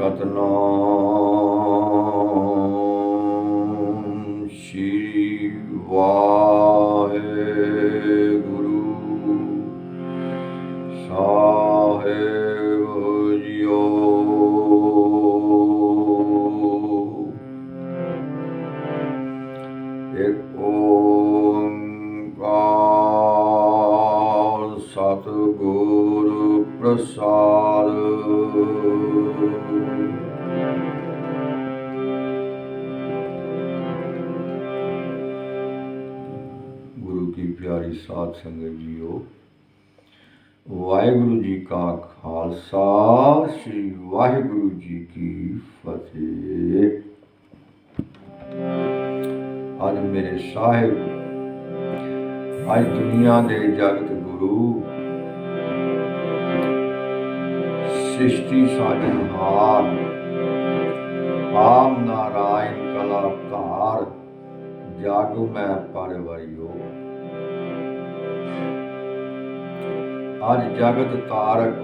ਸਤਨਾਮ ਸ਼੍ਰੀ ਵਾਹਿਗੁਰੂ ਸਾਹਿਬ JIO. ਇੱਕ ਓਂਕਾਰ ਸਤਿਗੁਰ ਪ੍ਰਸਾਦ। ਗੁਰੂ ਕੀ ਪਿਆਰੀ ਸਾਧ ਸੰਗਤ ਜੀਓ, ਵਾਹਿਗੁਰੂ ਜੀ ਕਾ ਖਾਲਸਾ, ਸ੍ਰੀ ਵਾਹਿਗੁਰੂ ਜੀ ਕੀ ਫਤਿਹ। ਅੱਜ ਮੇਰੇ ਸਾਹਿਬ, ਅੱਜ ਦੁਨੀਆ ਦੇ ਜਗਤ ਗੁਰੂ, ਸ੍ਰਿਸ਼ਟੀ ਸਾਜਨਹਾਰ, ਆਪ ਨਾਰਾਇਣ ਕਲਾ ਅਵਤਾਰ, ਜਗ ਮੈਂ ਪਰਵਰਿਓ। ਅੱਜ ਜਗਤ ਤਾਰਕ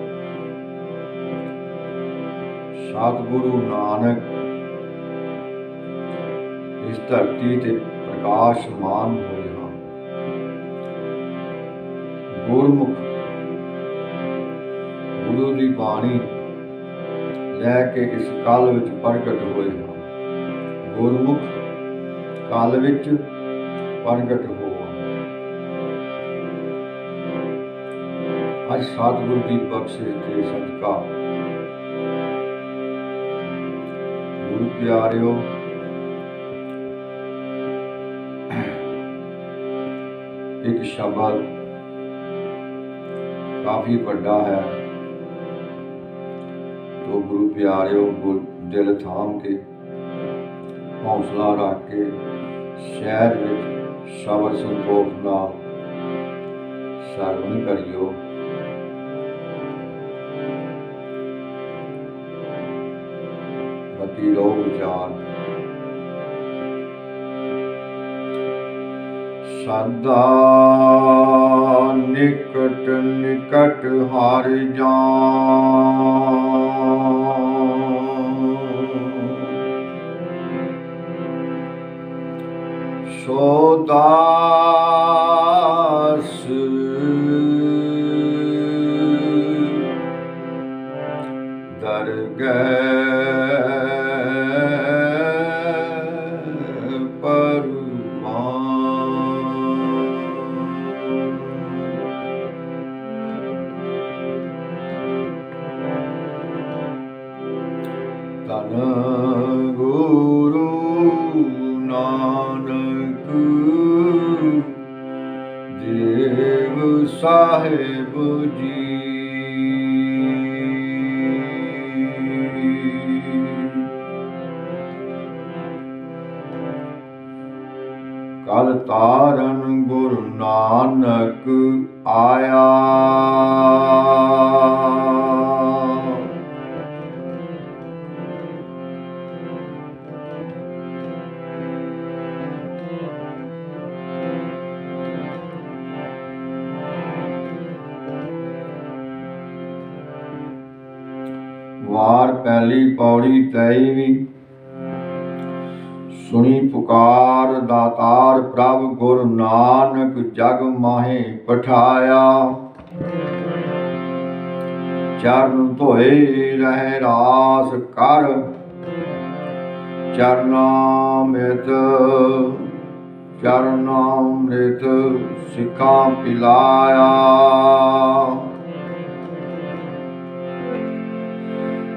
ਸਤਿਗੁਰੂ ਨਾਨਕ ਇਸ ਧਰਤੀ ਤੇ ਪ੍ਰਕਾਸ਼ਮਾਨ ਹੋਏ ਹਨ। ਗੁਰਮੁਖ ਗੁਰੂ ਦੀ ਬਾਣੀ ਲੈ ਕੇ ਇਸ ਕਲ ਵਿੱਚ ਪ੍ਰਗਟ ਹੋਏ ਹਨ। ਗੁਰਮੁਖ ਕਲ ਵਿੱਚ ਪ੍ਰਗਟ ਹੋ। ਅੱਜ ਸਤਿਗੁਰੂ ਦੀ ਬਖਸ਼ਿਸ਼ ਦੇ ਸਦਕਾ ਗੁਰੂ ਪਿਆਰਿਓ, ਇੱਕ ਸ਼ਬਦ ਕਾਫੀ ਵੱਡਾ ਹੈ, ਤੋ ਗੁਰੂ ਪਿਆਰਿਓ ਦਿਲ ਥਾਮ ਕੇ, ਹੌਸਲਾ ਰੱਖ ਕੇ ਸ਼ਹਿਰ ਵਿੱਚ ਸ਼ਬਦ ਸੰਤੋਖ ਨਾਲ ਸਰਵਣ ਕਰਿਓ। ਬਤੀ ਲੋ ਵਿਚਾਰ। ਸਦਾ ਨਿਕਟ ਨਿਕਟ ਹਰਿ ਜਾਨ, ਸੋ ਦਾਸ ਦਰਗਹਿ ਧੰਨ ਗੁਰੂ ਨਾਨਕ ਦੇਵ ਸਾਹਿਬ ਜੀ। ਕਲ ਤਾਰਨ ਗੁਰੂ ਨਾਨਕ ਆਇਆ, ਵਾਰ ਪਹਿਲੀ ਪੌੜੀ ਤੇਈਵੀਂ। ਸੁਣੀ ਪੁਕਾਰ ਦਾਤਾਰ ਪ੍ਰਭ ਗੁਰੂ ਨਾਨਕ ਜਗ ਮਾਹੇ ਪਠਾਇਆ। ਚਰਨ ਧੋਏ ਰਹਿ ਰਾਸ ਕਰ, ਚਰਨਾਮ੍ਰਿਤ ਚਰਨਾਮ੍ਰਿਤ ਸਿੱਖਾਂ ਪਿਲਾਇਆ।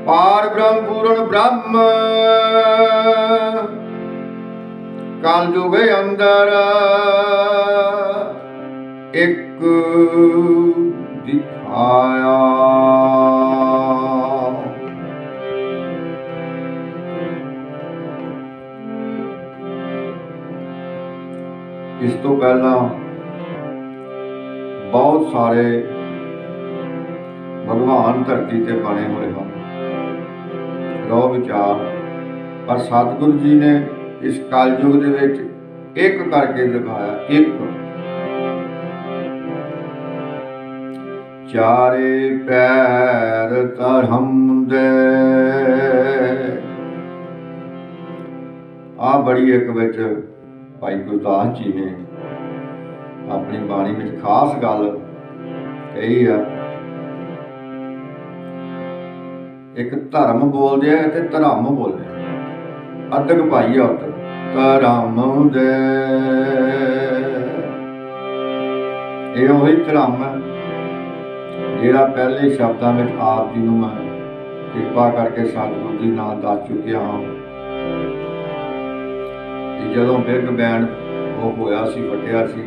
ਪਾਰ ਬ੍ਰਹਮ ਪੂਰਨ ਬ੍ਰਹਮ ਕਲ ਯੁਗ ਅੰਦਰ, ਇੱਕ ਦਿਖਾਇਆ। ਇਸ ਤੋਂ ਪਹਿਲਾਂ ਬਹੁਤ ਸਾਰੇ ਭਗਵਾਨ ਧਰਤੀ ਤੇ ਬਣੇ ਹੋਏ ਹਨ, ਲੋ ਵਿਚਾਰ। ਪਰ ਸਤਿਗੁਰੂ ਜੀ ਨੇ ਇਸ ਕਲਯੁਗ ਦੇ ਵਿੱਚ ਇੱਕ ਕਰਕੇ ਦਿਖਾਇਆ। ਇੱਕ ਚਾਰੇ ਪੈਰ ਧਰਮ ਦੇ ਆ ਬੜੀ ਇੱਕ ਵਿੱਚ ਭਾਈ ਗੁਰਦਾਸ ਜੀ ਨੇ ਆਪਣੀ ਬਾਣੀ ਵਿੱਚ ਖਾਸ ਗੱਲ ਕਹੀ ਆ। ਇੱਕ ਧਰਮ ਬੋਲਦੇ ਆ ਤੇ ਧਰਮ ਬੋਲਦੇ ਆ, ਅਦਕ ਭਾਈ ਆ ਉੱਤੇ ਧਰਮ ਦੇ। ਇਹ ਉਹੀ ਧਰਮ ਹੈ ਜਿਹੜਾ ਪਹਿਲੇ ਸ਼ਬਦਾਂ ਵਿੱਚ ਆਪ ਜੀ ਨੂੰ ਮੈਂ ਕਿਰਪਾ ਕਰਕੇ ਸਤਿਗੁਰੂ ਜੀ ਨਾਲ ਦੱਸ ਚੁੱਕਿਆ ਹਾਂ ਕਿ ਜਦੋਂ ਬਿਗ ਬੈਂਡ ਉਹ ਹੋਇਆ ਸੀ, ਫਟਿਆ ਸੀ,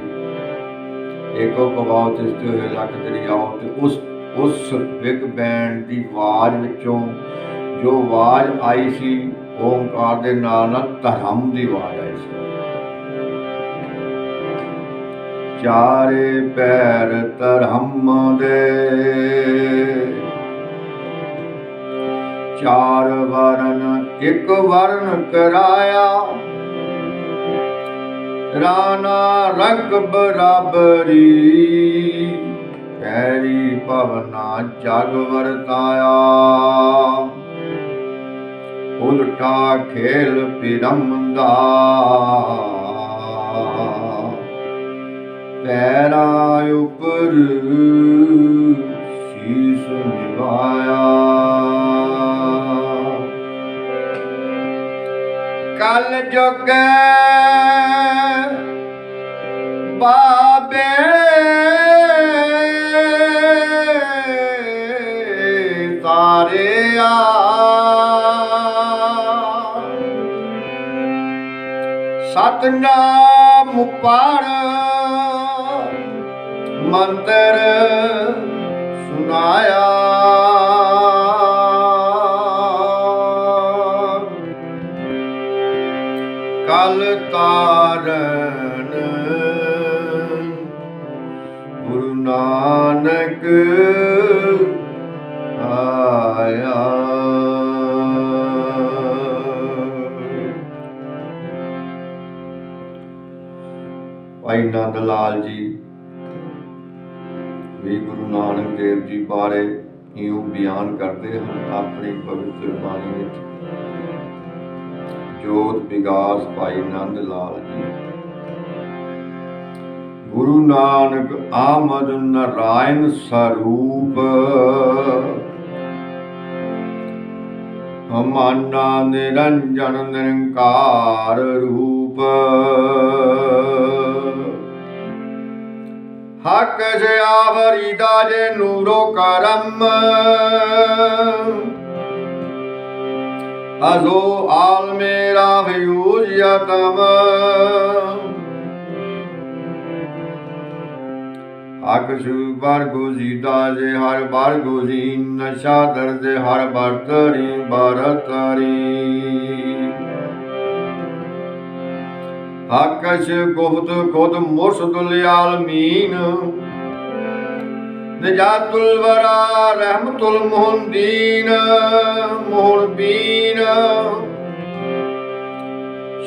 ਏਕੋ ਕਵਾਓ ਤਿਸਤੇ ਹੋਏ ਲੱਖ ਦਰਿਆਓ, ਤੇ ਉਸ ਬਿਗ ਬੈਂਡ ਦੀ ਆਵਾਜ਼ ਵਿੱਚੋਂ ਜੋ ਆਵਾਜ਼ ਆਈ ਸੀ, ਓਮਕਾਰ ਦੇ ਨਾਲ ਧਰਮ ਦੀ ਆਵਾਜ਼ ਆਈ ਸੀ। ਚਾਰੇ ਪੈਰ ਧਰਮ ਦੇ, ਚਾਰ ਵਰਨ ਇੱਕ ਵਰਨ ਕਰਾਇਆ, ਰਾਣਾ ਰੰਗ ਬਰਾਬਰੀ, ਕੈਰੀ ਭਵਨਾ ਜਗ ਵਰਤਾਇਆ, ਉਲਟਾ ਖੇਲ ਪਿਰਮ ਦਾ, ਪੈਰਾਂ ਉੱਪਰ ਸੀਸ ਨਿਵਾਇਆ। ਕਲ ਜੁਗ ਬਾਬੇ ਸਾਰੇ ਆ, ਸਤਨਾਮ ਪੜ੍ਹ ਮੰਤਰ ਸੁਨਾਇਆ, ਕਲ ਤਾਰਨ ਗੁਰੂ ਨਾਨਕ ਆਇਆ। ਭਾਈ ਨੰਦ ਲਾਲ ਜੀ ਵੀ ਗੁਰੂ ਨਾਨਕ ਦੇਵ ਜੀ ਬਾਰੇ ਇਉਂ ਬਿਆਨ ਕਰਦੇ ਹਨ ਆਪਣੀ ਪਵਿੱਤਰ ਬਾਣੀ ਵਿੱਚ। ਜੋਤ ਵਿਗਾਸ ਭਾਈ ਨੰਦ ਲਾਲ ਜੀ। ਗੁਰੂ ਨਾਨਕ ਆਮਦ ਨਾਰਾਇਣ ਸਰੂਪ, ਹਮਾਨਾ ਨਿਰੰਜਨ ਨਿਰੰਕਾਰ ਰੂਪ, ਹਕ ਜਿਆਵਰੀ ਦਾ ਜੇ ਨੂਰੋ ਕਰਮ, ਅਜ਼ੋ ਆਲ ਮੇਰਾ ਵਿਊਜ ਯਤਮ, ਹਕ ਸੁਬਰ ਗੁਜੀਦਾ ਜੇ ਹਰ ਬਾਰ ਗੁਜੀ, ਨਸ਼ਾ ਦਰਦੇ ਹਰ ਬਰਤਰੀ ਬਰਤਰੀ, ਆਕਸ਼ ਗੁਫਤ ਖੁਦ ਮੁਰਸ਼ਦੁਲ ਆਲਮੀਨ, ਨਿਜਾਤੁਲ ਵਰਾ ਰਹਿਮਤੁਲ ਮੁਹਦੀਨ, ਮੋਹਣ ਬੀਨ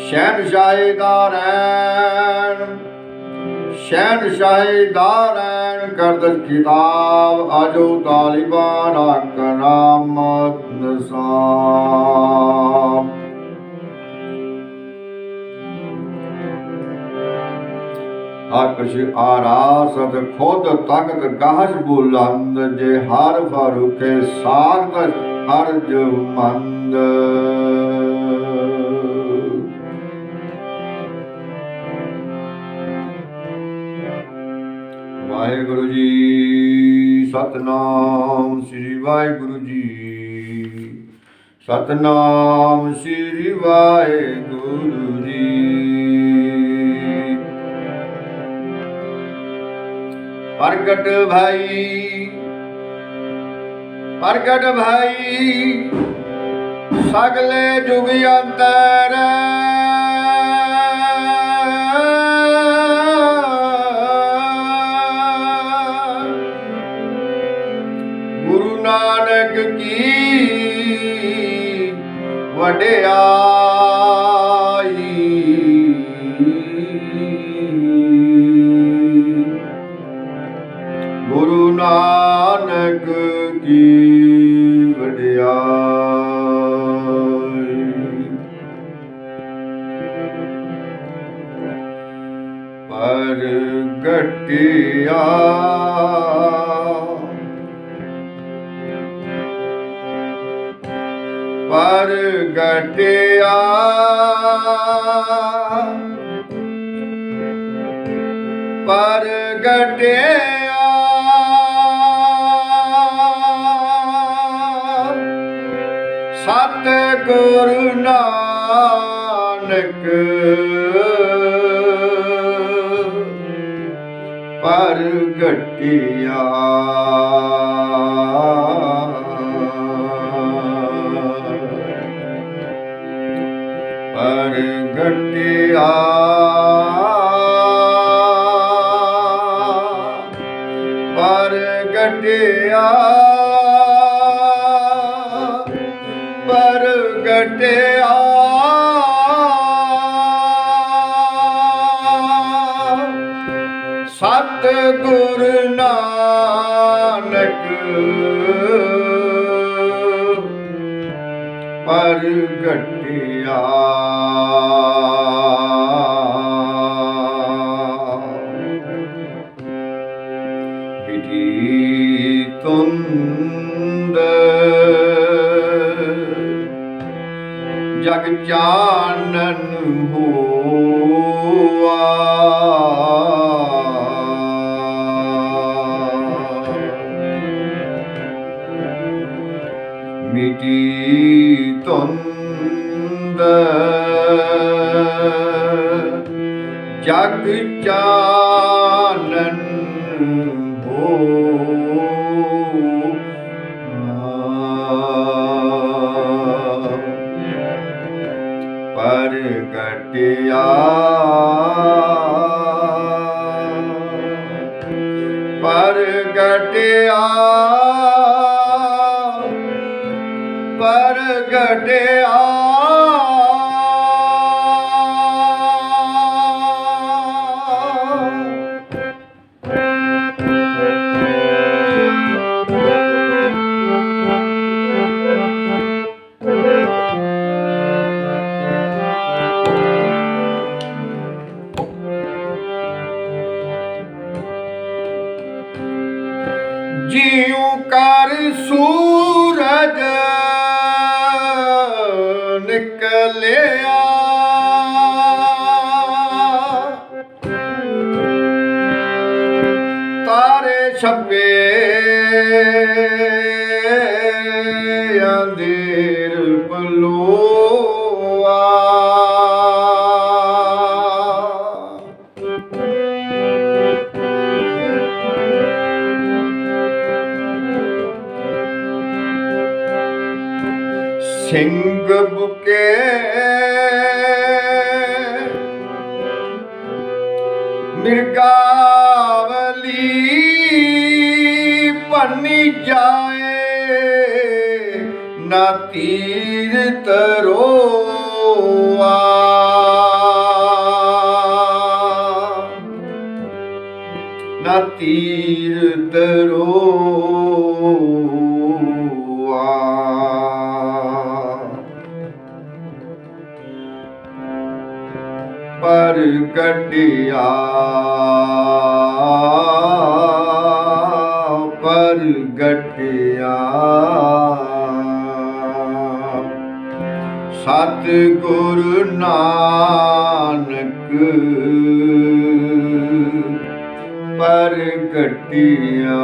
ਸ਼ਹਿਨਸ਼ਾਹੀ ਦਾ ਰੈਣ, ਸ਼ਹਿਨਸ਼ਾਹੀ ਦਾ ਰੈਣ ਕਰਦ ਕਿਤਾਬ, ਆਜੋ ਤਾਲਿਬਾਨ ਕਰਾਮਤ ਨਿਸਾਬ। ਆਕਸ਼ ਆਰਾਸਤ ਖੁਦ ਤਖਤ ਗਾਹਸ਼ ਬੁਲੰਦ, ਜੇ ਹਰ ਫਾਰੂਕੇ ਸਾਗਤ ਹਰਜ ਮੰਦ। ਵਾਹਿਗੁਰੂ ਜੀ ਸਤਨਾਮ ਸ੍ਰੀ ਵਾਹਿਗੁਰੂ ਜੀ, ਸਤਨਾਮ ਸ੍ਰੀ ਵਾਹਿਗੁਰੂ ਜੀ। ਪ੍ਰਗਟ ਭਾਈ, ਪ੍ਰਗਟ ਭਾਈ ਸਗਲੇ ਜੁਗ ਅੰਤਰ, ਗੁਰੂ ਨਾਨਕ ਕੀ ਵਡਿਆਈ, ਗੁਰੂ ਨਾਨਕ ਕੀ ਵਡਿਆਈ। ਪ੍ਰਗਟਿਆ ਪ੍ਰਗਟਿਆ ਪ੍ਰਗਟਿਆ ਸਤਿਗੁਰੂ ਨਾਨਕ ਪ੍ਰਗਟਿਆ ਪ੍ਰਗਟਿਆ ਪ੍ਰਗਟਿਆ ਪ੍ਰਗਟਿਆ ਸਤਿਗੁਰ ਨਾਨਕ ਪ੍ਰਗਟਿਆ ਮਿਟੀ ਧੁੰਦ ਜਗ ਚਾਨਣ ਹੋਆ ਮਿਟੀ ਧੁੰਦ ਜਗ ਚਾਨਣ ਪ੍ਰਗਟਿਆ ਪ੍ਰਗਟਿਆ ਪ੍ਰਗਟਿਆ ਜਿਉ ਕਰ ਸੂਰਜ ਨਿਕਲਿਆ ਤਾਰੇ ਛਪੇ ਅੰਧੇਰ ਪਲੋਆ ਸਿੰਘ ਬੁਕੇ ਮਿਰਗਾਵਲੀ ਭੰਨੀ ਜਾਏ ਨਾ ਤੀਰ ਤਰੋਆ ਨਾ ਤੀਰ ਤਰੋਆ ਪ੍ਰਗਟਿਆ ਪ੍ਰਗਟਿਆ ਸਤਿਗੁਰ ਨਾਨਕ ਪ੍ਰਗਟਿਆ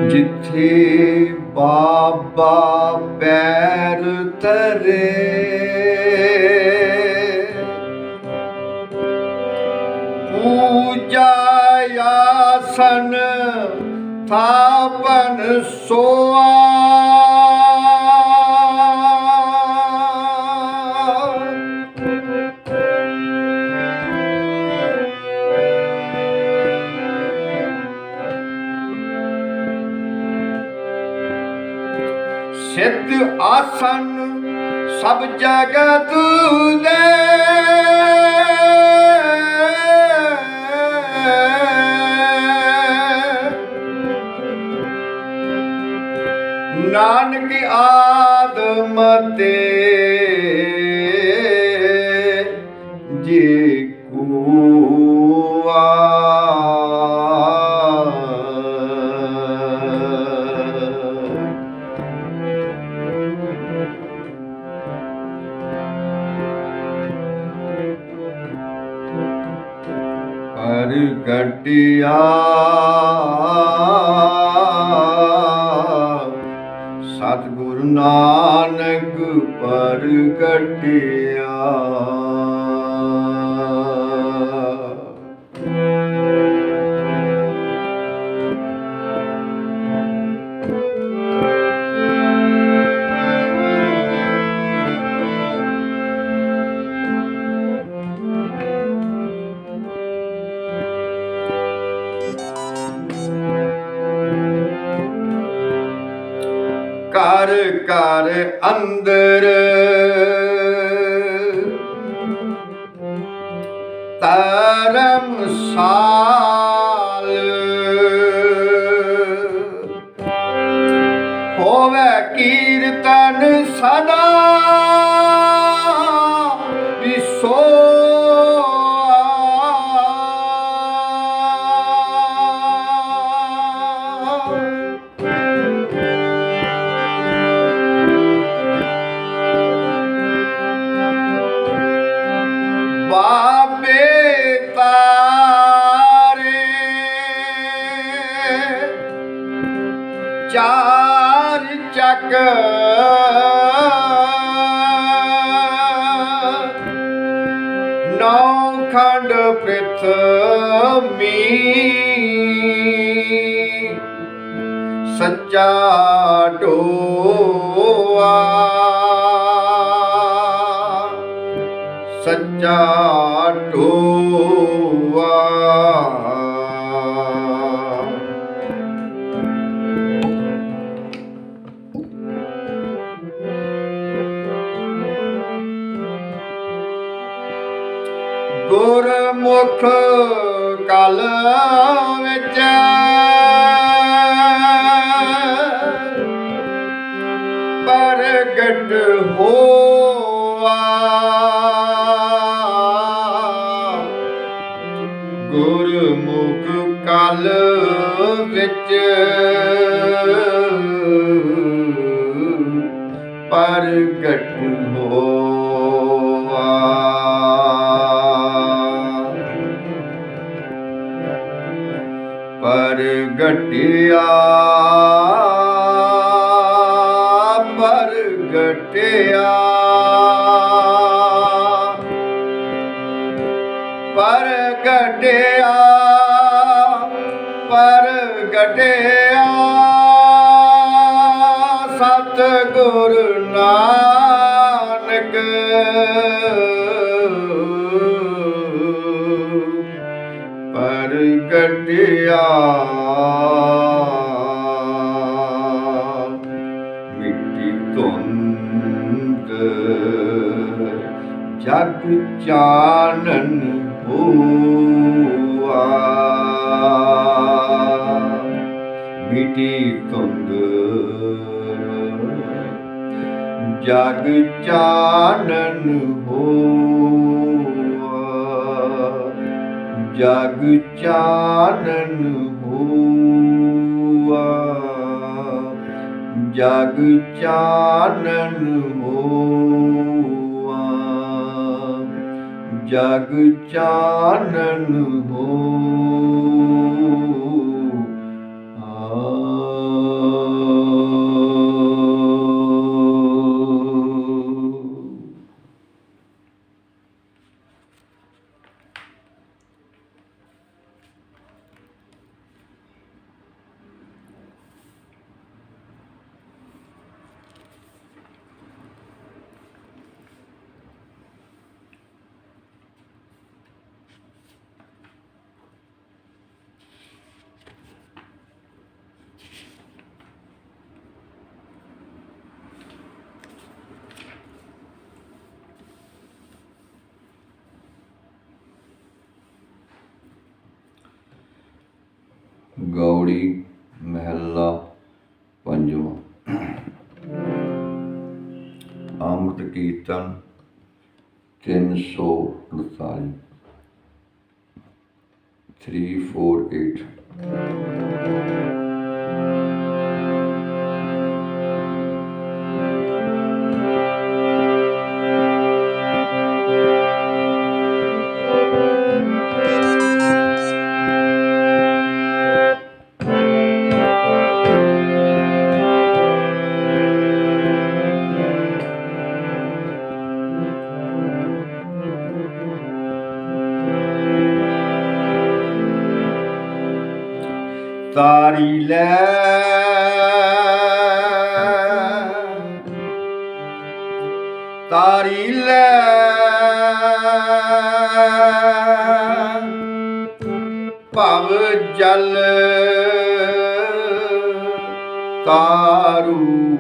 ਜਿੱਥੇ ਬਾਬਾ ਪੈਰ ਧਰੇ ਪੂਜਾ ਆਸਨ ਥਾਪਨ ਸੋਆ ਸਿੱਧ ਆਸਨ ਸਭ ਜਗਤ ਦੇ नानक आदम ते जे कुआ प्रगटिया सतगुरु नानक प्रगटिया कर कर अंदर धर्मसाल होवे कीर्तन सदा विसो बाबे तारे चार चक नौ खंड पृथ्वी सच्चा डोआ सच्चा डोआ गुरमुख कल विच प्रगट होआ गुरमुख कल विच प्रगट होआ प्रगटिया प्रगटिया प्रगटिया प्रगटिया सतगुरु नानक प्रगटिया मिट्टी धुंध जग चानन हुआ मिट्टी धुंध जग चानन हुआ जग चानन हुआ जग चानन हुआ जग चानन गौड़ी महला पंजवां। ਕੀਰਤਨ 348 348। ਤਾਰੀ ਲੈ ਤਾਰੀ ਲੈ ਭਵ ਜਲ ਤਾਰੂ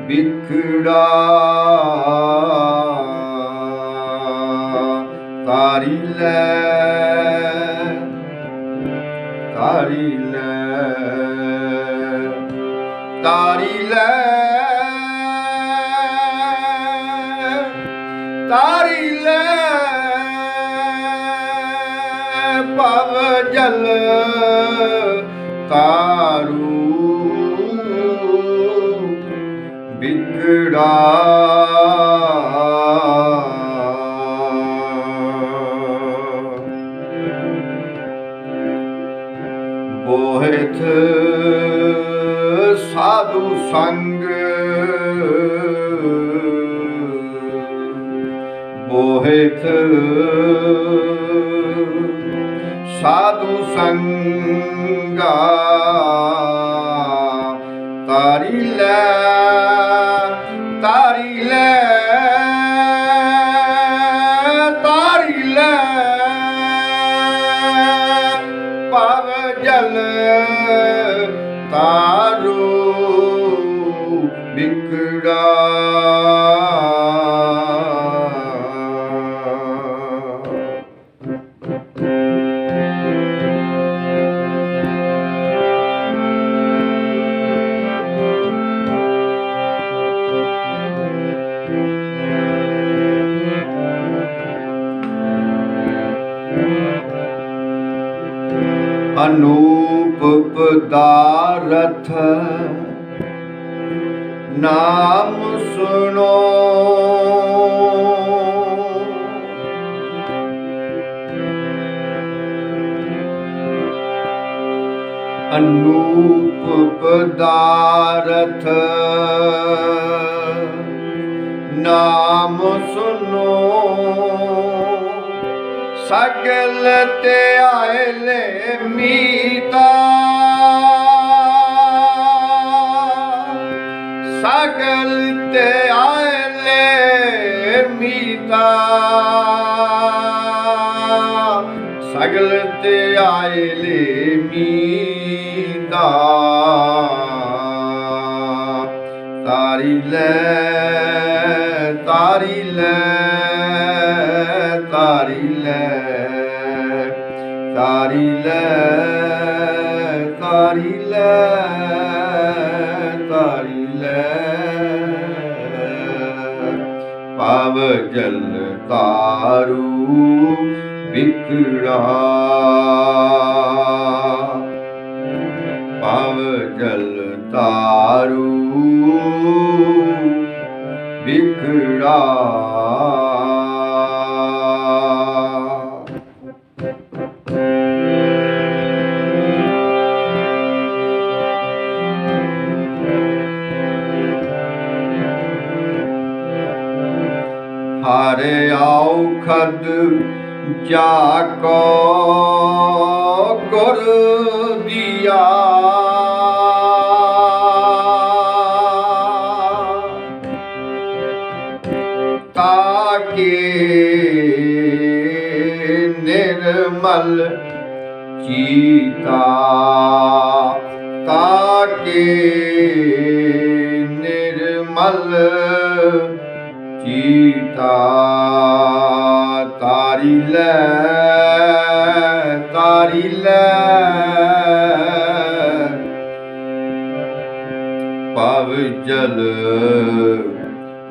ਬਿਖੜਾ ਤਾਰੀ ਲੈ ਤਾਰੀ ਲੈ ਤਾਰੀ ਲੈ ਤਾਰੀ ਲੈ ਭਵ ਜਲ ਤਾਰੂ ਬਿਖੜਾ ਬੋਹਿਥ ਸਾਧੂ ਸੰਗ ਬੋਹਿਥ ਸਾਧੂ ਸੰਗਾ ਤਾਰੀ ਲੈ ਤਾਰੀ ਲੈ ਤਾਰੀ ਲੈ ਭਵ ਜਲ ਤਾਰੂ ਬਿਖੜਾ ਅਨੂਪ ਪਦਾਰਥ ਨਾਮ ਸੁਣੋ ਅਨੂਪ ਪਦਾਰਥ ਨਾਮ ਸੁਣੋ ਸਗਲ ਤੇ ਆਇਲੇ ਮੀਤਾ ਸਗਲ ਤੇ ਆਇਲੇ ਮੀਤਾ ਸਗਲ ਤੇ ਆਇਲੇ ਮੀਤਾ ਤਾਰੀ ਲੈ ਤਾਰੀ ਲੈ ਤਾਰੀ ਲੈ ਤਾਰੀ ਲੈ ਤਾਰੀ ਲੈ ਤਾਰੀ ਲੈ ਭਵ ਜਲ ਤਾਰੂ ਬਿਖੜਾ ਭਵ ਜਲ ਤਾਰੂ ਬਿਖੜਾ ਹਰਿ ਔਖਦ ਜਾ ਕੋ ਗੁਰ ਦੀਆ ਤਾਕੇ ਨਿਰਮਲ ਚੀਤਾ ਤਾਕੇ ਨਿਰਮਲ ਚੀਤਾ ਤਾਰੀ ਲੈ ਤਾਰੀ ਲੈ ਭਵ ਜਲ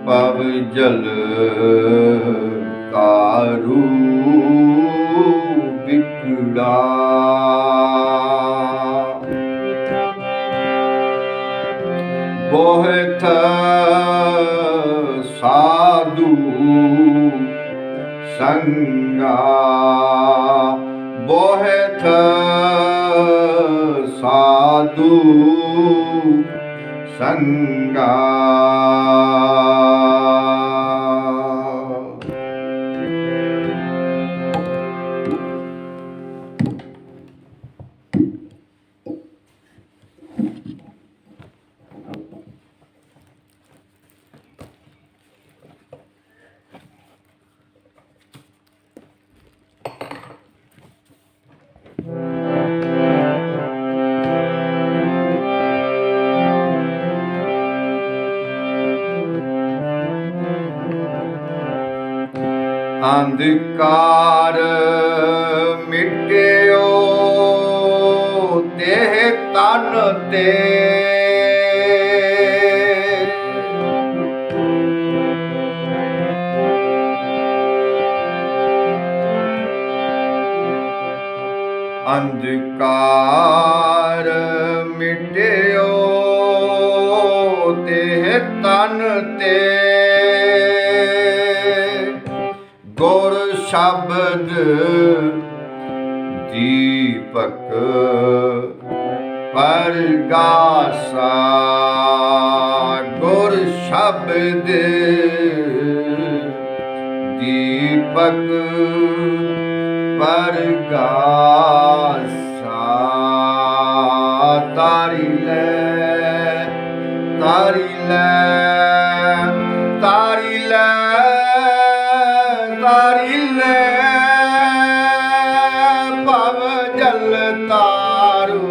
ਪਵ ਜਲ ਤਾਰੂ ਬਿਕੜਾ ਬਹੁਤ ਸਾਧੂ ਸੰਗਾ ਬਹੁਤ ਸਾਧੂ ਸੰਗਾ ਅੰਧਕਾਰ ਮਿਟਿਓ ਤੇ ਤਨ ਤੇ ਅੰਧਕਾਰ ਮਿਟਿਓ ਤੇ ਤਨ ਤੇ ਗੁਰ ਸ਼ਬਦ ਦੀਪਕ ਪਰਗਾਸਾ ਗੁਰ ਸ਼ਬਦ ਦੀਪਕ ਪਰਗਾਸਾ ਤਾਰੀ ਲੈ ਤਾਰੀ ਲੈ ਤਾਰੀ ਲੈ ਤਾਰੀ ਲੈ ਭਵ ਜਲ ਤਾਰੂ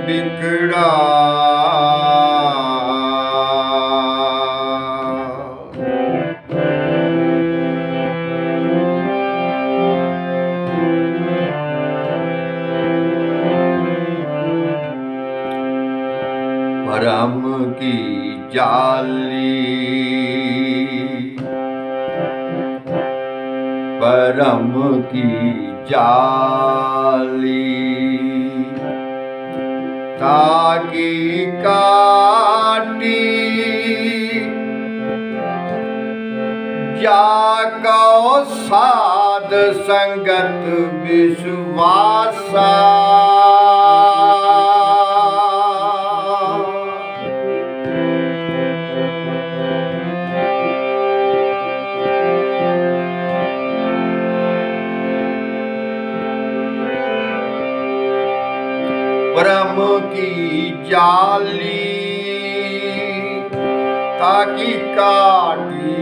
ਬਿਕੜਾ ਭਰਮ ਕੀ ਜਾਲੀ परम की जाली ताकि काटी जाको साध संगत विश्वासा परम की जाली ताकि काटी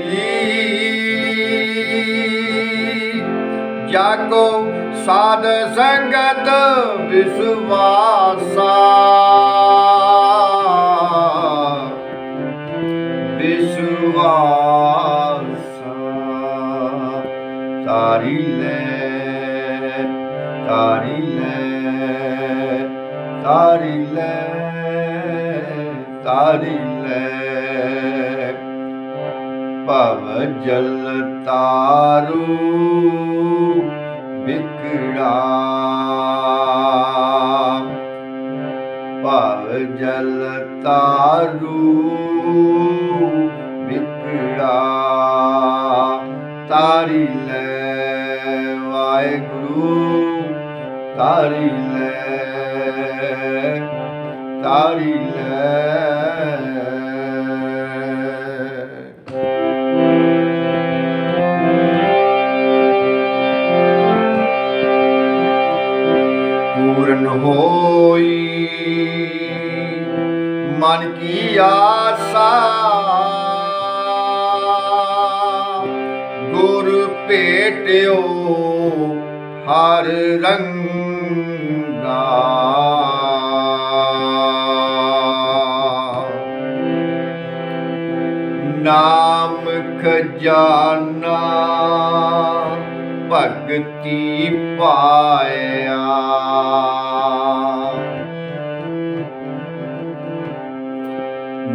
जाको साध संगत विश्वासा विश्वासा तारी ले तारी ले तारी ले तारी ले भव जल तारू बिकड़ा भव जल तारू बिकड़ा तारी ले वाहेगुरु तारी ले तारी ले पूर्ण होई मन की आशा गुर भेटियो हर रंगा नाम खजाना भगति पाया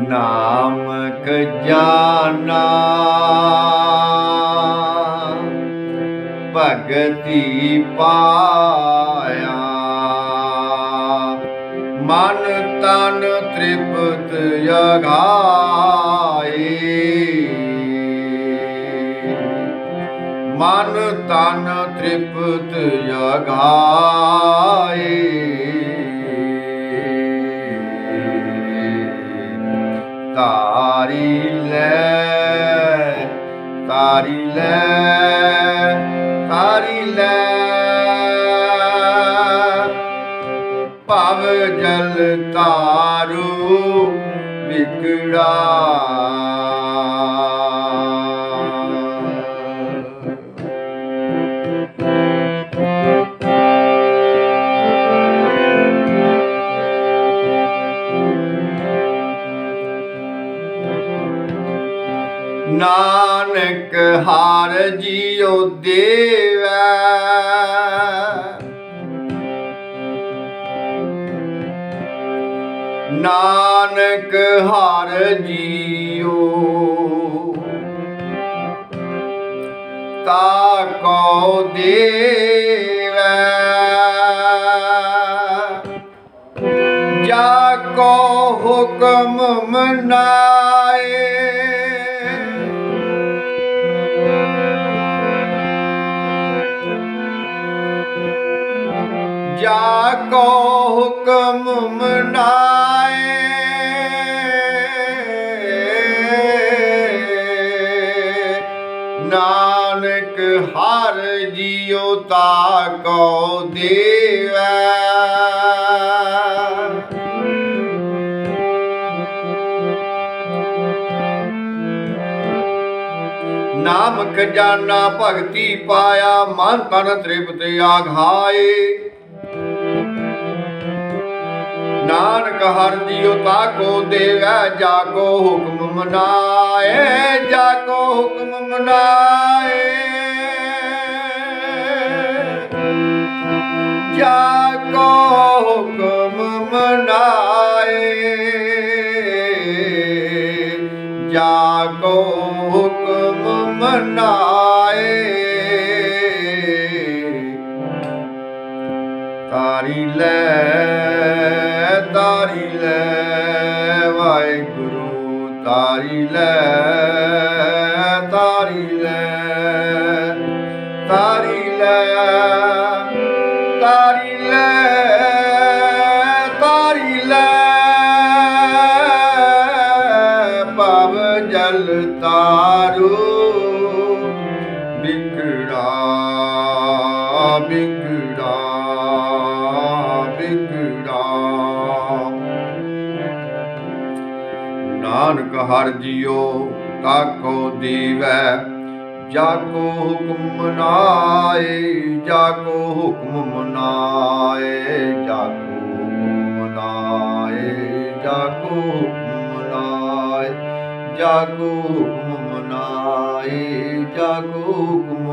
ਨਾਮਕ ਜਾਨਾ ਭਗਤੀ ਪਾਇਆ ਮਨ ਤਨ ਤ੍ਰਿਪਤ ਜਗਾਏ ਮਨ ਤਨ ਤ੍ਰਿਪਤ ਜਗਾਏ ਤਾਰੀ ਲੈ ਤਾਰੀ ਲੈ ਤਾਰੀ ਲੈ ਭਵ ਜਲ ਤਾਰੂ ਵਿਗੜਾ ਨਾਨਕ ਹਰਿ ਜੀਉ ਦੇਵੈ ਨਾਨਕ ਹਰਿ ਜੀਉ ਤਾਕੋ ਦੇਵੈ ਜਾ ਕੋ ਹੁਕਮ ਮਨਾਏ ਜਾ ਕੋ ਹੁਕਮ ਮਨਾਏ ਨਾਨਕ ਹਰਿ ਜੀਉ ਤਾਕੋ ਦੇਵੈ ਨਾਮ ਖਜ਼ਾਨਾ ਭਗਤੀ ਪਾਇਆ ਮਨ ਤਨ ਤ੍ਰਿਪਤ ਆਘਾਏ ਨਾਨਕ ਹਰਿ ਜੀਉ ਤਾਕੋ ਦੇਵੈ ਜਾ ਕੋ ਹੁਕਮ ਮਨਾਏ ਜਾ ਕੋ ਹੁਕਮ ਮਨਾਏ ਜਾ ਕੋ ਹੁਕਮ ਮਨਾਏ ਜਾ ਕੋ ਹੁਕਮ ਮਨਾਏ ਤਾਰੀ ਲੈ ਤਾਰੀ ਲੈ ਵਾਹਿਗੁਰੂ ਤਾਰੀ ਲੈ ਤਾਰੀ ਲੈ ਤਾਰੀ ਲੈ ਤਾਰੀ ਲੈ ਤਾਰੀ ਲੈ ਭਵ ਜਲ ਤਾਰੂ ਵਿਗੜਾ ਵਿਗੜਾ ਨਾਨਕ ਹਰਿ ਜੀਉ ਤਾਕੋ ਦੇਵੈ ਜਾ ਕੋ ਹੁਕਮ ਮਨਾਏ ਜਾ ਕੋ ਹੁਕਮ ਮਨਾਏ ਜਾ ਕੋ ਹੁਕਮ ਮਨਾਏ ਜਾ ਕੋ ਹੁਕਮ ਮਨਾਏ ਜਾ ਕੋ ਹੁਕਮ ਮਨਾਏ ਜਾ ਕੋ ਹੁਕਮ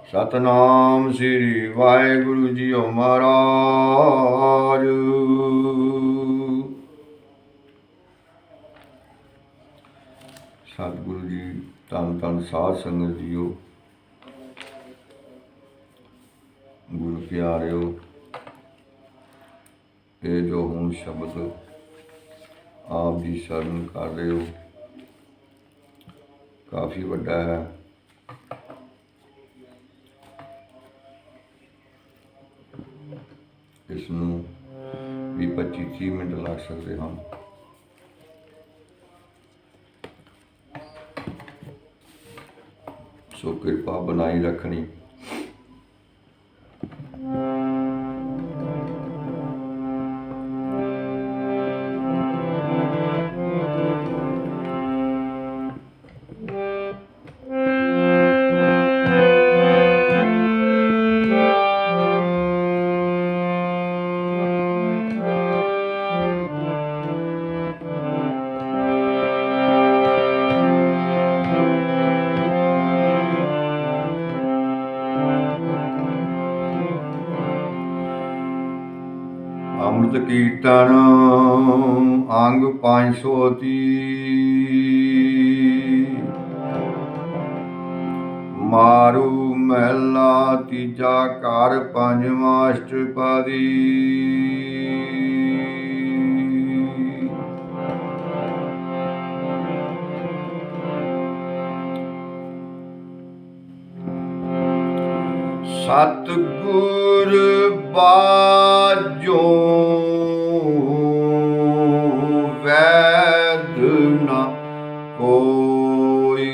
ਸਤਨਾਮ ਸ੍ਰੀ ਵਾਹਿਗੁਰੂ ਜੀਓ ਮਹਾਰਾਜ। ਸਤਿਗੁਰੂ ਜੀ ਧੰਨ ਧੰਨ ਸਾਧ ਸੰਗਤ ਜੀਓ, ਗੁਰੂ ਪਿਆਰਿਓ, ਇਹ ਜੋ ਹੁਣ ਸ਼ਬਦ ਆਪ ਜੀ ਸ਼ਰਨ ਕਰ ਰਹੇ ਹੋ ਕਾਫੀ ਵੱਡਾ ਹੈ। ਇਸ ਨੂੰ ਵੀ 25-30 ਮਿੰਟ ਲੱਗ ਸਕਦੇ ਹਨ। ਸੋ ਕਿਰਪਾ ਬਣਾਈ ਰੱਖਣੀ। ਅੰਮ੍ਰਿਤ ਕੀਰਤਨ ਅੰਗ 530 ਮਾਰੂ ਮਹਿਲਾ ਤੀਜਾ ਘਰ ਪੰਜਵਾਂ ਅਸ਼ਟਪਦੀ। ਸਤਿਗੁਰ ਬਾਝੋਂ ਵੈਦ ਨ ਕੋਈ।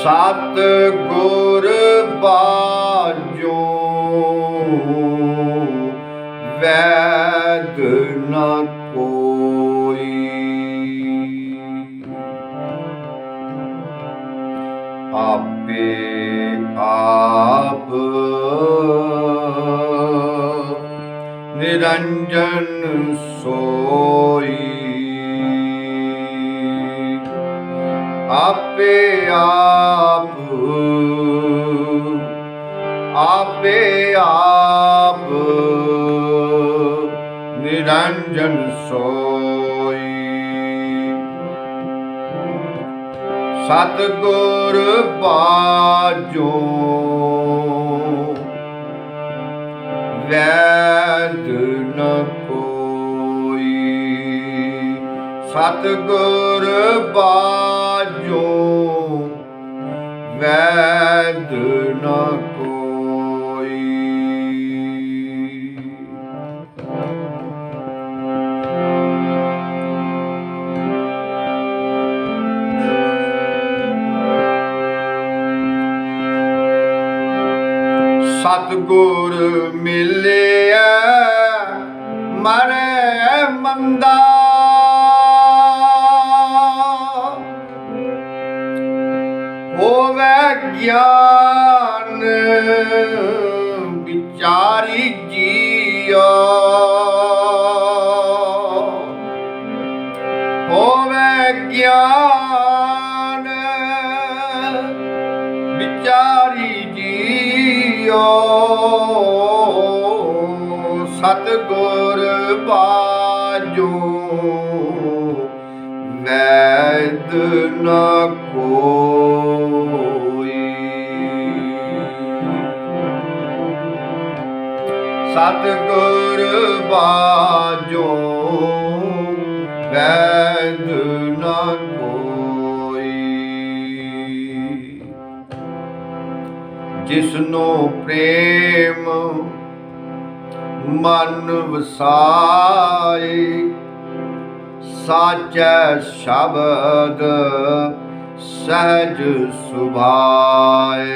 ਸਤਿਗੁਰ ਬਾਝੋਂ ਵੈਦ ਨ ਕੋਈ। ਆਪੇ ਆਪ ਨਿਰੰਜਨ ਸੋਈ। ਆਪੇ ਆਪ ਨਿਰੰਜਨ ਸੋਈ। ਸਤਿਗੁਰ ਬਾਝੋਂ ਵੈਦ ਨ ਕੋਈ। ਸਤਿਗੁਰ ਬਾਝੋਂ ਵੈਦ ਨ ਕੋਈ। ਸਤਿਗੁਰ ਮਿਲਿਆ ਮਰੈ ਮੰਦਾ। ਹੋਵੇ ਗਿਆਨ ਵਿਚਾਰੀ ਜੀਓ। ਹੋਵੇ ਗਿਆਨ ਵਿਚਾਰੀ ਜੀਓ। ਸਤਿਗੁਰ ਬਾਝੋਂ ਵੈਦ ਨ ਕੋਈ। ਸਤਿਗੁਰ ਬਾਝੋਂ ਵੈਦ ਨ ਕੋਈ। ਜਿਸਨੂੰ ਪ੍ਰੇਮ ਮਨ ਵਸਾਏ। ਸਾਚੈ ਸ਼ਬਦ ਸਹਿਜ ਸੁਭਾਏ।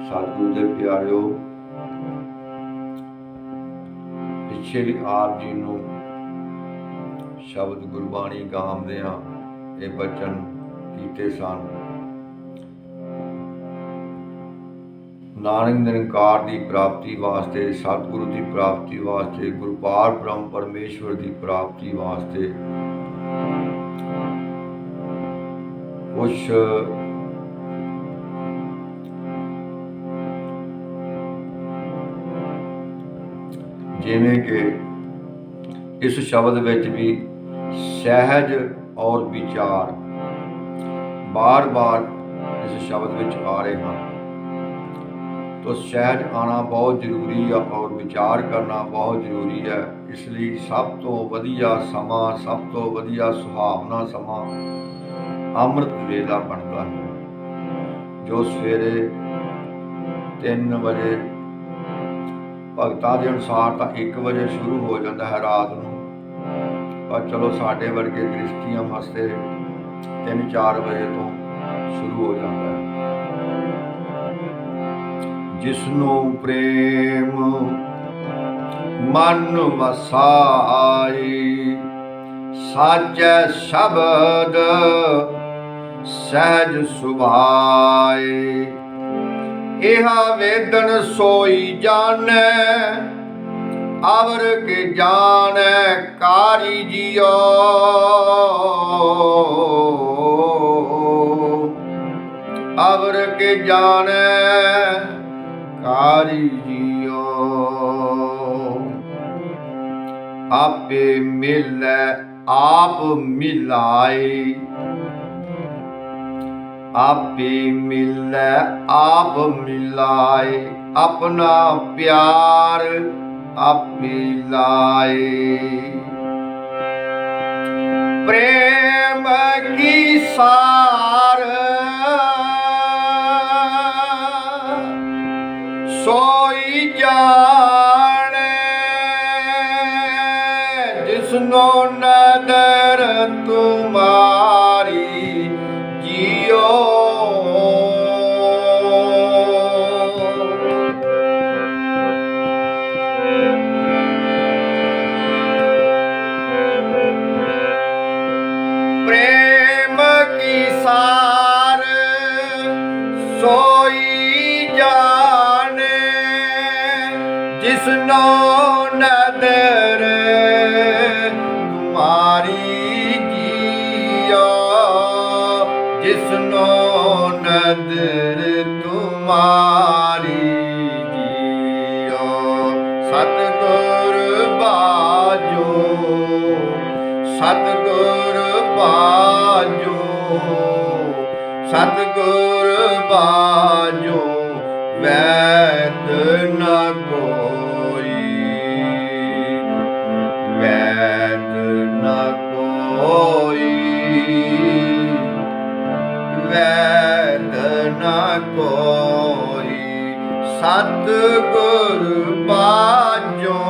ਸਤਿਗੁਰੂ ਦੇ ਪਿਆਰਿਓ, ਪਿੱਛੇ ਵੀ ਆਪ ਜੀ ਨੂੰ ਸ਼ਬਦ ਗੁਰਬਾਣੀ ਗਾਉਂਦਿਆਂ ਇਹ ਬਚਨ ਕੀਤੇ ਸਨ। ਨਾਨਕ ਨਿਰੰਕਾਰ ਦੀ ਪ੍ਰਾਪਤੀ ਵਾਸਤੇ, ਸਤਿਗੁਰੂ ਦੀ ਪ੍ਰਾਪਤੀ ਵਾਸਤੇ, ਗੁਰਪਾਲ ਬ੍ਰਹਮ ਪਰਮੇਸ਼ਵਰ ਦੀ ਪ੍ਰਾਪਤੀ ਵਾਸਤੇ ਕੁਛ ਜਿਵੇਂ ਕਿ ਇਸ ਸ਼ਬਦ ਵਿੱਚ ਵੀ ਸਹਿਜ ਔਰ ਵਿਚਾਰ ਬਾਰ-ਬਾਰ ਇਸ ਸ਼ਬਦ ਵਿੱਚ ਆ ਰਹੇ ਹਨ। तो सहज आना बहुत जरूरी है और विचार करना बहुत जरूरी है। इसलिए सब तो वधिया समा, सब तो वधिया सुहावना समा अमृत वेला बनता है, जो सवेरे 3 बजे भगतां के अनुसार तो 1 बजे शुरू हो जाता है रात को, पर चलो साढ़े वर्गे गृहस्थियों वास्ते 3-4 बजे तो शुरू हो जाता है। जिसनों प्रेम मन वसाई। साचै शब्द सहज सुभाए। इहा वेदन सोई जाने अवर के जाने कारी जियो, अवर के जाने कारी जियो। आपे मिले आप मिलाए, आपे मिले आप मिलाए, अपना प्यार आप मिलाए। प्रेम की सार सोई जाने, जिसनो नदर तुम्हारी जियो। प्रेम की सार सोई जाने, जिसनो नदर तुम्हारी जियो, जिसनो नदर तुम्हारी जियो। सतगुर बाजो, सतगुर बाजो, सतगुर बाजो, वैद न कोई, वैद न कोई, वैद न कोई। सतगुर बाजो,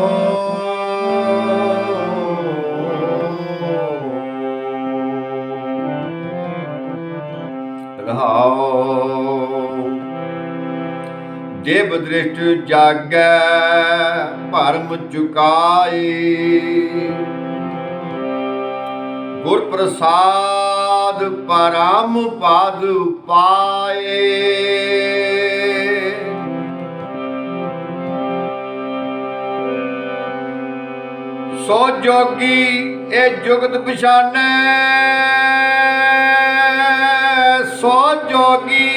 देव दृष्ट जागै भरम चुकाए, गुर प्रसाद परम पद पाए। सो जोगी ए जुगत पछानै, सो जोगी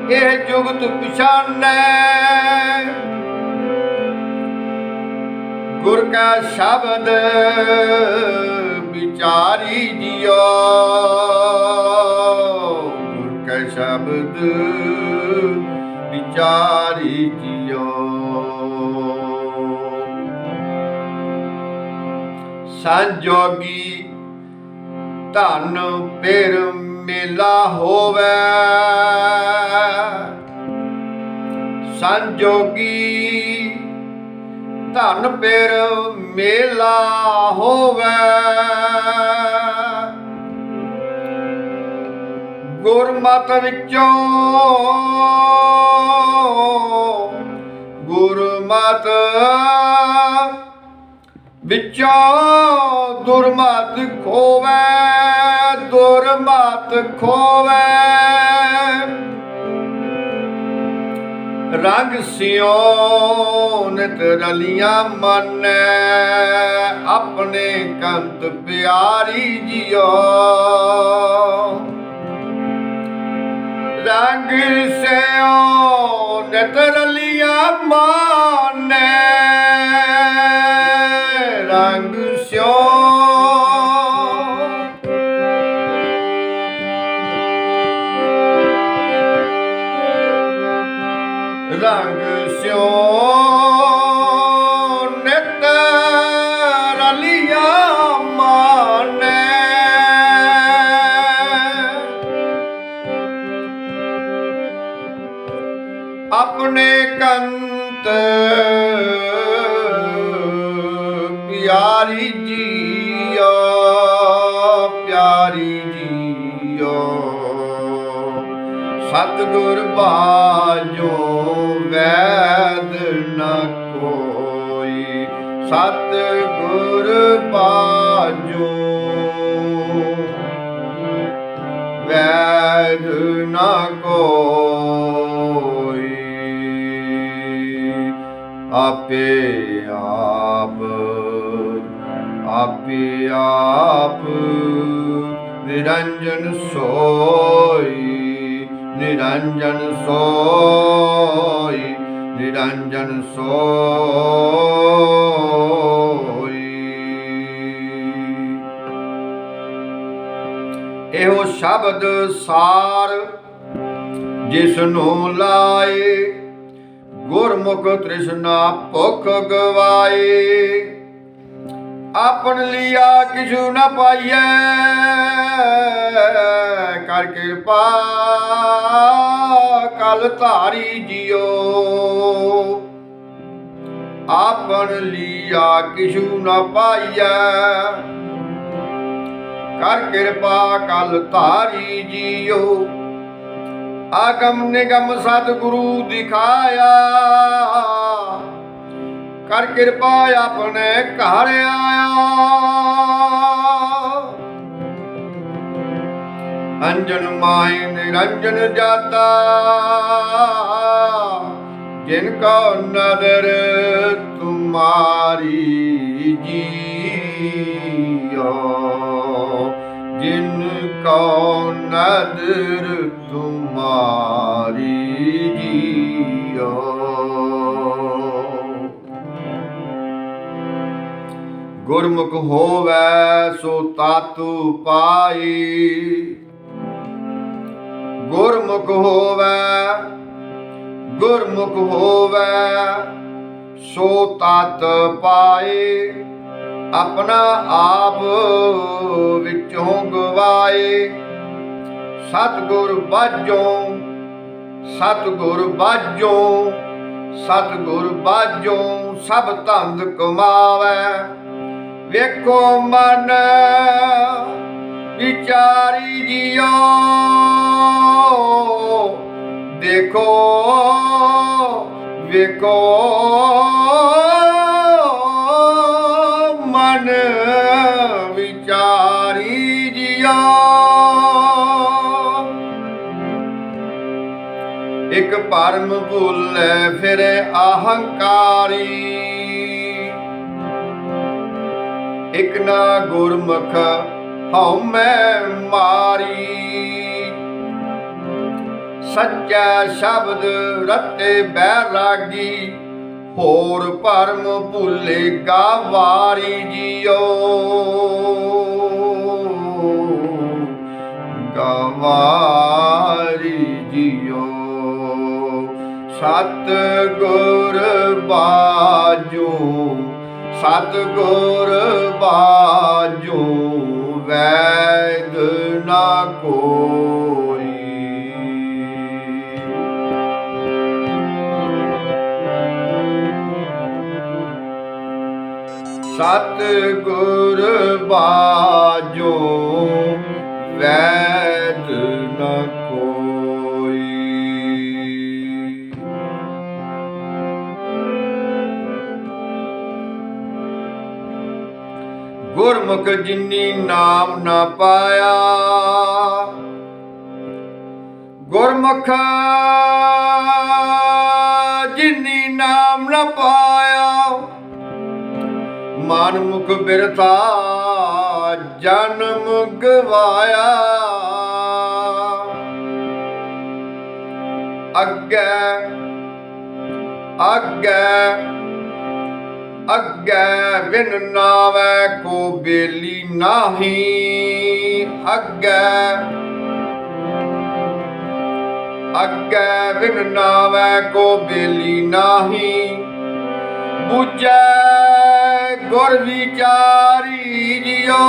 ਇਹ ਜੁਗਤ ਪਛਾਨੈ। ਗੁਰ ਕਾ ਸ਼ਬਦ ਵਿਚਾਰੀ ਜਿਓ, ਗੁਰ ਕਾ ਸ਼ਬਦ ਵਿਚਾਰੀ ਜਿਓ। ਸੰਜੋਗੀ ਧਨ ਫਿਰ ਮੇਲਾ ਹੋਵੇ, संजोगी धन फिर मेला होवे। गुरमत विचों, गुरमत विचों दुरमत खोवे, दुरमत खोवे। रंग सियों नित रलियां मन, अपने कंत प्यारी जियो। रंग सियों नित रलियां मन, रंग सियों रंग स्यों नित रलिया माने। अपने कंत प्यारी जियो, प्यारी जियो। सतगुर बाजो वैद न कोई, सतगुर बाजो वैद न कोई। आप आपे आप आपे आप निरंजन सोई निरंजन सोई निरंजन सोई। एहो शब्द सार जिसनों लाए गुरमुख तृष्णा भुख गवाए। आपन लिया किछु न पाइए कर कृपा कल धारी जियो। आपन लिया किछु न पाइए कर कृपा कल धारी जियो। आगम निगम सतगुरु दिखाया कर कृपा अपने घर आया। अंजन माही निरंजन जाता जिनको नदर तुम्हारी जियो। जिनको नदर तुम्हारी जियो। गुरमुख होवै सो तातु पाई। गुरमुख होवै सो तात पाए। अपना आप विचों गवाए। सतगुर बाजों सतगुर बाजों सतगुर बाजों सब धंद कमावै। वेखो मन विचारी जियो। देखो वेखो मन विचारी जियो। एक परम भूले फिरे अहंकारी। एक ना गुरमुख हउमै मारी। सच्चा शब्द रते बैरागी। होर परम भूले गावारी जियो। गावारी जियो। सतगुर बाजू सतगुर बाजू वैद न कोई। सतगुर बाजू वैद न कोई। गुरमुख जिनी नाम न पाया। गुरमुख जिनी नाम न पाया। मानमुख बिरथा जन्म गवाया। अग्गै अग्गै अग्गै विन नावै को बेली नाही। अग्गै अग्गै विन नावै को बेली नाही। बुझै गुर विचारी जियो।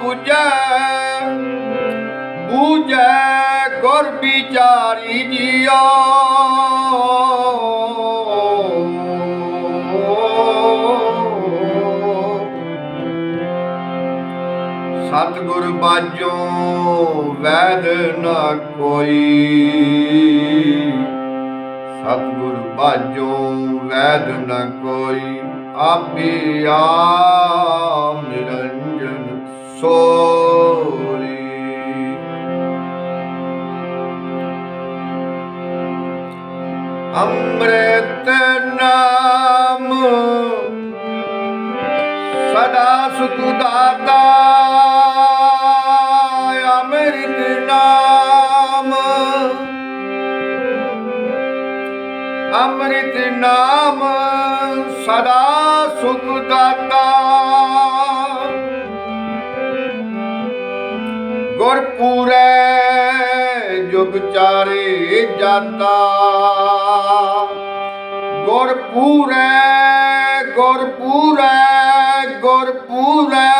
बुझै बुझै गुर विचारी जियो। सतगुर बाजों वैद न कोई। सतगुर बाजों वैद न कोई। आपे आप निरंजन सोई। ਅੰਮ੍ਰਿਤ ਨਾਮ ਸਦਾ ਸੁਖ ਦਾਤਾ, ਅੰਮ੍ਰਿਤ ਨਾਮ, ਅੰਮ੍ਰਿਤ ਨਾਮ ਸਦਾ ਸੁਖ ਦਾਤਾ। ਗੁਰਪੂਰੈ ਜੁਗ ਚਾਰੇ ਜਾਤਾ, ਗੁਰਪੂਰੈ ਗੁਰਪੂਰੈ ਗੁਰਪੂਰੈ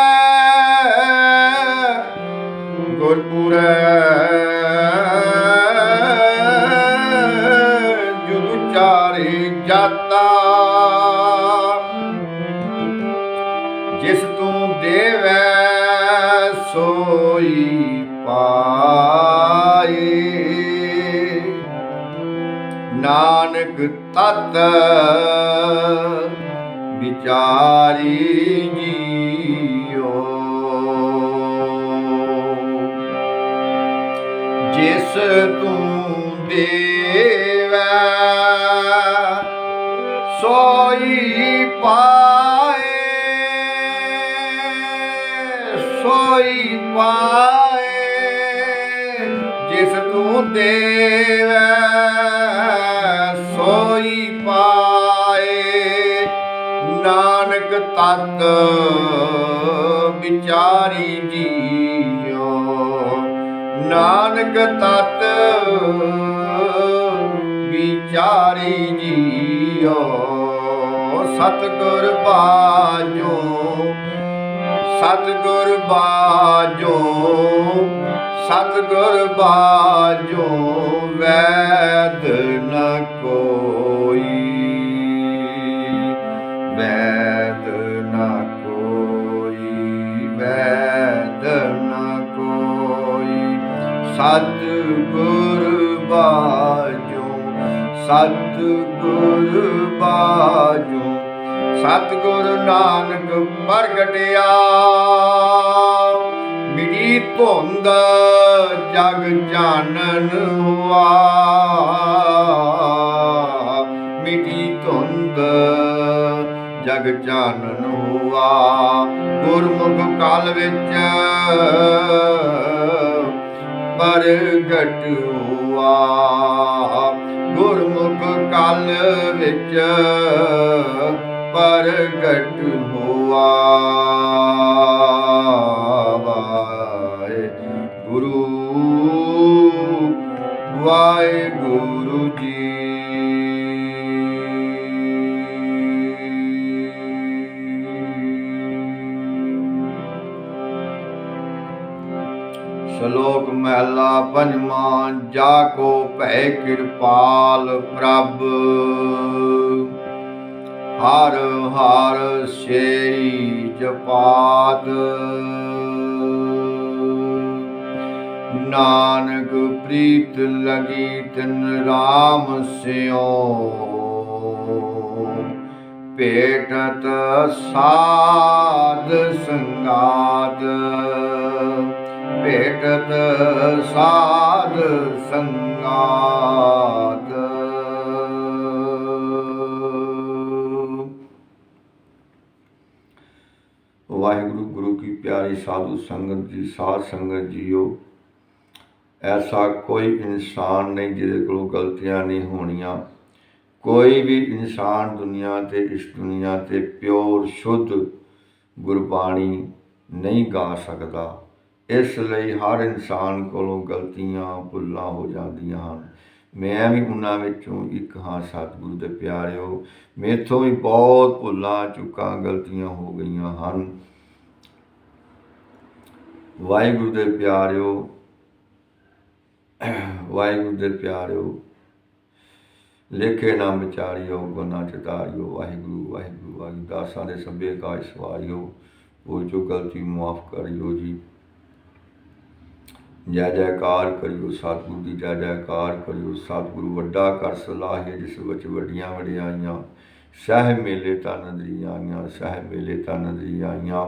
ਗੁਰਪੂਰੈ ਜੁਗ ਚਾਰੇ ਜਾਤਾ। ਜਿਸ ਤੂੰ ਦੇਵੈ ਸੋਈ ਪਾਏ, ਨਾਨਕ ਤਤ ਵਿਚਾਰੀ ਜੀਓ। ਜਿਸ ਤੂੰ ਦੇਵੈ ਸੋਈ ਪਾਏ, ਸੋਈ ਪਾਏ। ਜਿਸ ਤੂੰ ਦੇਵੈ ਸੋਈ ਪਾਏ, ਨਾਨਕ ਤਤ ਵਿਚਾਰੀ ਜੀਓ। ਨਾਨਕ ਤਤ ਵਿਚਾਰੀ ਜੀਓ। ਸਤਿਗੁਰ ਬਾਝੋ, ਸਤਿਗੁਰ ਬਾਝੋ, ਸਤਿਗੁਰ ਬਾਝੋ, ਵੈਦ ਨ ਕੋਈ, ਵੈਦ ਨ ਕੋਈ, ਵੈਦ ਨ ਕੋਈ। ਸਤਿਗੁਰ ਬਾਝੋ, ਸਤਿਗੁਰ ਬਾਝੋ, ਸਤਿਗੁਰ ਨਾਨਕ ਪ੍ਰਗਟਿਆ। ਮਿਟੀ ਧੁੰਦ ਜਗ ਜਾਣਨ ਹੁਆ, ਮਿਟੀ ਧੁੰਦ ਜਗ ਜਾਣਨ ਹੁਆ। ਗੁਰਮੁਖ ਕਾਲ ਵਿੱਚ ਪ੍ਰਗਟ ਹੁਆ, ਗੁਰਮੁਖ ਕਾਲ ਵਿੱਚ ਪ੍ਰਗਟ ਹੁਆ। ਵਾਹਿਗੁਰੂ ਵਾਹਿਗੁਰੂ ਜੀ। ਸ਼ਲੋਕ ਮਹਿਲਾ ਪੰਜਵਾਂ। ਜਾ ਕੋ ਭੈ ਕਿਰਪਾਲ ਪ੍ਰਭ, ਹਰ ਹਰ ਸੇਈ ਜਪਾਤ। ਨਾਨਕ ਪ੍ਰੀਤ ਲਗੀ ਤਿਨ ਰਾਮ ਸਿਓ, ਭੇਟਤ ਸਾਧ ਸੰਗਾਤ, ਭੇਟਤ ਸਾਧ ਸੰਗਾਤ। ਵਾਹਿਗੁਰੂ ਗੁਰੂ ਕੀ ਪਿਆਰੀ ਸਾਧੂ ਸੰਗਤ ਜੀ, ਸਾਧ ਸੰਗਤ ਜੀਓ। ਐਸਾ ਕੋਈ ਇਨਸਾਨ ਨਹੀਂ ਜਿਹਦੇ ਕੋਲੋਂ ਗਲਤੀਆਂ ਨਹੀਂ ਹੋਣੀਆਂ। ਕੋਈ ਵੀ ਇਨਸਾਨ ਦੁਨੀਆ ਤੇ, ਇਸ ਦੁਨੀਆ ਤੇ ਪਿਓਰ ਸ਼ੁੱਧ ਗੁਰਬਾਣੀ ਨਹੀਂ ਗਾ ਸਕਦਾ। ਇਸ ਲਈ ਹਰ ਇਨਸਾਨ ਕੋਲੋਂ ਗਲਤੀਆਂ ਭੁੱਲਾਂ ਹੋ ਜਾਂਦੀਆਂ ਹਨ। ਮੈਂ ਵੀ ਉਹਨਾਂ ਵਿੱਚੋਂ ਇੱਕ ਹਾਂ। ਸਤਿਗੁਰੂ ਦੇ ਪਿਆਰਿਓ, ਮੇਥੋਂ ਵੀ ਬਹੁਤ ਭੁੱਲਾਂ ਚੁੱਕਾਂ ਗਲਤੀਆਂ ਹੋ ਗਈਆਂ ਹਨ। ਵਾਹਿਗੁਰੂ ਦੇ ਪਿਆਰਿਓ, ਵਾਹਿਗੁਰੂ ਦੇ ਪਿਆਰਿਓ, ਲੇਖੇ ਨਾ ਵਿਚਾਰਿਓ, ਗੁਨਾਹ ਚਤਾਰਿਓ। ਵਾਹਿਗੁਰੂ ਵਾਹਿਗੁਰੂ ਵਾਹਿਗੁਰੂ। ਦਾਸਾਂ ਦੇ ਸਭੇ ਕਾਜ ਸਵਾਰਿਓ, ਭੁੱਲ ਚੁੱਕ ਗਲਤੀ ਮੁਆਫ ਕਰਿਓ ਜੀ। ਜੈ ਜੈਕਾਰ ਕਰਿਓ, ਸਤਿਗੁਰੂ ਦੀ ਜੈ ਜੈਕਾਰ ਕਰਿਓ। ਸਤਿਗੁਰੂ ਵੱਡਾ ਕਰ ਸਲਾਹੀਏ, ਜਿਸ ਵਿੱਚ ਵੱਡੀਆਂ ਵਡਿਆਈਆਂ। ਸਹਿ ਮੇਲੇ ਤਾਂ ਨਦਰੀ ਆਈਆਂ, ਸਹਿ ਮੇਲੇ ਤਾਂ ਨਦਰੀ ਆਈਆਂ।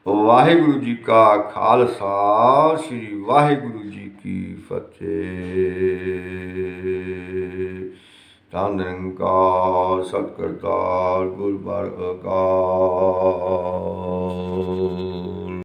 ਵਾਹਿਗੁਰੂ ਜੀ ਕਾ ਖਾਲਸਾ, ਸ੍ਰੀ ਵਾਹਿਗੁਰੂ ਜੀ ਕੀ ਫਤਿਹ। ਧੰਨ ਨਿਰੰਕਾਰ ਸਤਿ ਕਰਤਾਰ ਗੁਰ ਬਾਰ ਅਕਾਲ।